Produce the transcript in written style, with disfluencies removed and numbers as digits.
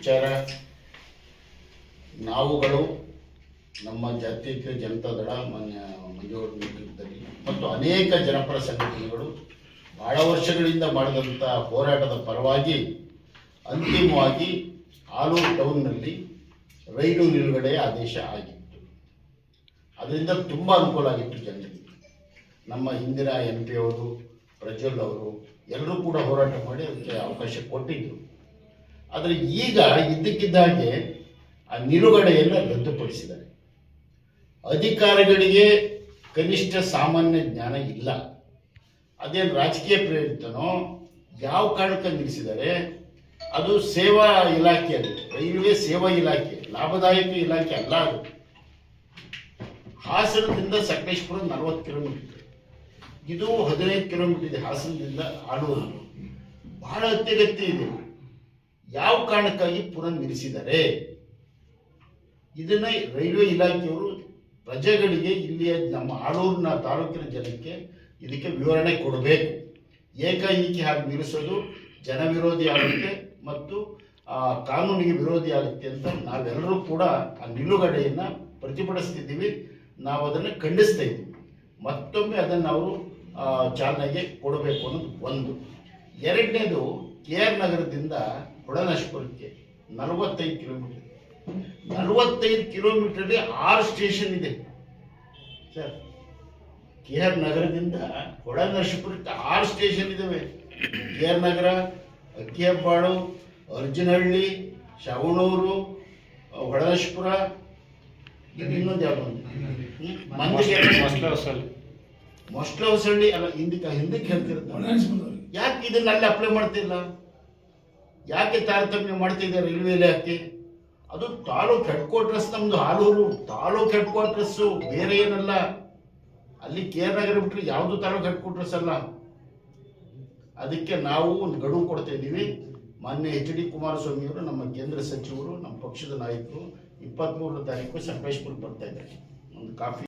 ವಿಚಾರ ನಾವುಗಳು ನಮ್ಮ ಜಾತ್ಯತೀತ ಜನತಾ ದಳ ಮಾನ್ಯ ಮಂಜುಗೌಡ ನೇತೃತ್ವದಲ್ಲಿ ಮತ್ತು ಅನೇಕ ಜನಪರ ಸಂಘಟನೆಗಳು ಬಹಳ ವರ್ಷಗಳಿಂದ ಮಾಡಿದಂಥ ಹೋರಾಟದ ಪರವಾಗಿ ಅಂತಿಮವಾಗಿ ಆಲೂರು ಟೌನ್ನಲ್ಲಿ ರೈಲು ನಿಲುಗಡೆಯ ಆದೇಶ ಆಗಿತ್ತು. ಅದರಿಂದ ತುಂಬ ಅನುಕೂಲ ಆಗಿತ್ತು ಜನರಿಗೆ. ನಮ್ಮ ಹಿಂದಿನ MP ಅವರು, ಪ್ರಜ್ವಲ್ ಅವರು ಎಲ್ಲರೂ ಕೂಡ ಹೋರಾಟ ಮಾಡಿ ಅದಕ್ಕೆ ಅವಕಾಶ ಕೊಟ್ಟಿದ್ದರು. ಆದರೆ ಈಗ ಇದ್ದಕ್ಕಿದ್ದಾಗೆ ಆ ನಿಲುಗಡೆಯನ್ನು ರದ್ದುಪಡಿಸಿದ್ದಾರೆ. ಅಧಿಕಾರಿಗಳಿಗೆ ಕನಿಷ್ಠ ಸಾಮಾನ್ಯ ಜ್ಞಾನ ಇಲ್ಲ. ಅದೇನು ರಾಜಕೀಯ ಪ್ರೇರಿತನೋ ಯಾವ ಕಾರಣಕ್ಕೆ ನಿಲ್ಲಿಸಿದ್ದಾರೆ? ಅದು ಸೇವಾ ಇಲಾಖೆ, ಅದು ರೈಲ್ವೆ ಸೇವಾ ಇಲಾಖೆ, ಲಾಭದಾಯಕ ಇಲಾಖೆ ಅಲ್ಲ. ಅದು ಹಾಸನದಿಂದ ಸಕಲೇಶಪುರ 40 ಕಿಲೋಮೀಟರ್, ಇದು 15 ಕಿಲೋಮೀಟರ್ ಇದೆ ಹಾಸನದಿಂದ ಆಲೂರು. ಬಹಳ ಅತ್ಯಗತ್ಯ ಇದೆ. ಯಾವ ಕಾರಣಕ್ಕಾಗಿ ಪುನಃ ನಿಲ್ಲಿಸಿದ್ದಾರೆ? ಇದನ್ನ ರೈಲ್ವೆ ಇಲಾಖೆಯವರು ಪ್ರಜೆಗಳಿಗೆ, ಇಲ್ಲಿಯ ನಮ್ಮ ಆಲೂರಿನ ತಾಲೂಕಿನ ಜನಕ್ಕೆ ಇದಕ್ಕೆ ವಿವರಣೆ ಕೊಡಬೇಕು. ಏಕಾಏಕಿ ಹಾಗೆ ನಿಲ್ಲಿಸೋದು ಜನವಿರೋಧಿ ಆಗುತ್ತೆ ಮತ್ತು ಕಾನೂನಿಗೆ ವಿರೋಧಿ ಆಗುತ್ತೆ ಅಂತ ನಾವೆಲ್ಲರೂ ಕೂಡ ಆ ನಿಲುಗಡೆಯನ್ನು ಪ್ರತಿಭಟಿಸ್ತಿದ್ದೀವಿ. ನಾವು ಅದನ್ನು ಖಂಡಿಸ್ತಾ ಇದ್ದೀವಿ. ಮತ್ತೊಮ್ಮೆ ಅದನ್ನು ಅವರು ಚಾಲನೆಗೆ ಕೊಡಬೇಕು ಅನ್ನೋದು ಒಂದು. ಎರಡನೇದು, KR ನಗರದಿಂದ ಹೊಳೆನರಸೀಪುರಕ್ಕೆ 45 ಕಿಲೋಮೀಟರ್. 45 ಕಿಲೋಮೀಟರ್ಗೆ 6 ಸ್ಟೇಷನ್ ಇದೆ ಸರ್. KR ನಗರದಿಂದ ಹೊಳೆನರಸೀಪುರಕ್ಕೆ 6 ಸ್ಟೇಷನ್ ಇದ್ದಾವೆ. KR ನಗರ, ಅಕ್ಕಿಹೆಬ್ಬಾಳು, ಅರ್ಜುನಹಳ್ಳಿ, ಶವಣೂರು, ಹೊಳೆನರಸೀಪುರ, ಇನ್ನೊಂದು ಯಾವುದು ಮೊಸ್ಲ ಹೊಸಳ್ಳಿ ಅಲ್ಲ, ಹಿಂದಕ್ಕೆ ಹೇಳ್ತಿರ್ತಾರೆ. ಯಾಕೆ ಇದನ್ನ ಅಲ್ಲಿ ಅಪ್ಲೈ ಮಾಡ್ತಿಲ್ಲ? ಯಾಕೆ ತಾರತಮ್ಯ ಮಾಡ್ತಿದ್ದಾರೆ ರೈಲ್ವೆ ಇಲಾಖೆ? ಅದು ತಾಲೂಕ್ ಹೆಡ್ ಕ್ವಾರ್ಟರ್ಸ್, ನಮ್ದು ಆಲೂರು ತಾಲೂಕ್ ಹೆಡ್ ಕ್ವಾರ್ಟರ್ಸು, ಬೇರೆ ಏನಲ್ಲ. ಅಲ್ಲಿ KR ನಗರ ಬಿಟ್ಟರೆ ಯಾವುದು ತಾಲೂಕ್ ಹೆಡ್ ಕ್ವಾರ್ಟರ್ಸ್ ಅಲ್ಲ. ಅದಕ್ಕೆ ನಾವು ಒಂದು ಗಡುವು ಕೊಡ್ತಾ ಇದ್ದೀವಿ. ಮಾನ್ಯ HD ಕುಮಾರಸ್ವಾಮಿ ಅವರು, ನಮ್ಮ ಕೇಂದ್ರ ಸಚಿವರು, ನಮ್ಮ ಪಕ್ಷದ ನಾಯಕರು 23ನೇ ತಾರೀಕು ಸಕಲೇಶಪುರಕ್ಕೆ ಬರ್ತಾ ಇದ್ದಾರೆ. ಒಂದು ಕಾಫಿ